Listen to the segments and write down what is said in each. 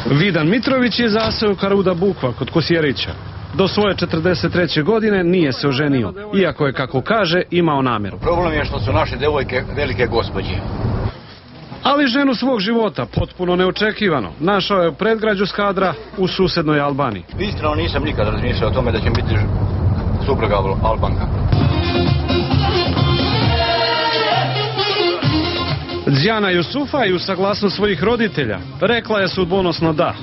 Vidan Mitrović je zaseoka Ruda Bukva kod Kosjerića. Do svoje 43. godine nije se oženio, iako je, kako kaže, imao nameru. Problem je što su naše devojke velike gospođe. Ali ženu svog života, potpuno neočekivano, našao je u predgrađu Skadra u susednoj Albaniji. Iskreno nisam nikad razmišljao o tome da će biti supruga Albanka. Đana Jusufa i uz saglasnost svojih roditelja rekla je sudbonosno da.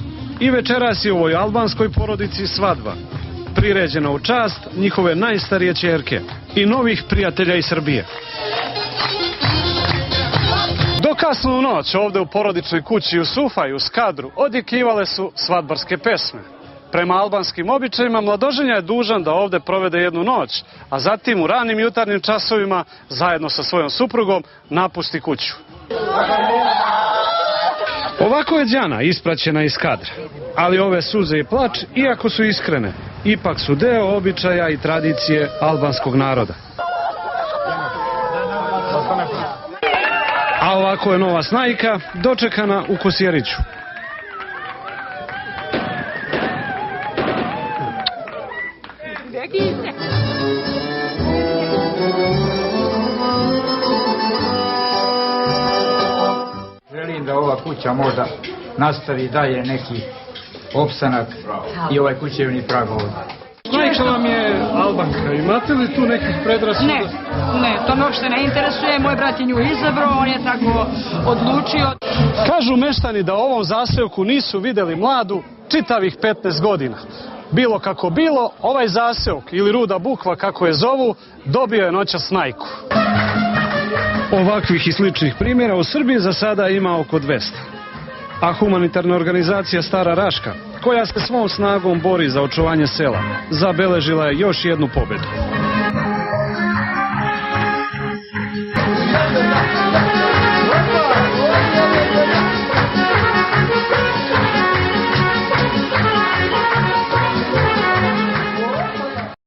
I večeras je u ovoj albanskoj porodici svadba, priređena u čast njihove najstarije ćerke i novih prijatelja iz Srbije. Do kasnu noć ovde u porodičnoj kući Jusufa i u Skadru odjekivale su svadbarske pesme. Prema albanskim običajima mladoženja je dužan da ovde provede jednu noć, a zatim u ranim jutarnjim časovima zajedno sa svojom suprugom napusti kuću. Ovako je Đana ispraćena iz Skadra, ali ove suze i plač, iako su iskrene, ipak su deo običaja i tradicije albanskog naroda. A ovako je nova snajka dočekana u Kosjeriću. Želim da ova kuća možda nastavi dalje neki opstanak i ovaj kućevni prag ovdje. Snajka vam je Albanka. Imate li tu nekih predrasuda? Ne, to me uopšte ne interesuje. Moj brat je nju izabrao, on je tako odlučio. Kažu meštani da u ovom zaseoku nisu videli mladu čitavih 15 godina. Bilo kako bilo, ovaj zaseok, ili Ruda Bukva kako je zovu, dobio je noćas snajku. Ovakvih i sličnih primjera u Srbiji za sada ima oko 200. A humanitarna organizacija Stara Raška, koja se svom snagom bori za očuvanje sela, zabeležila je još jednu pobedu.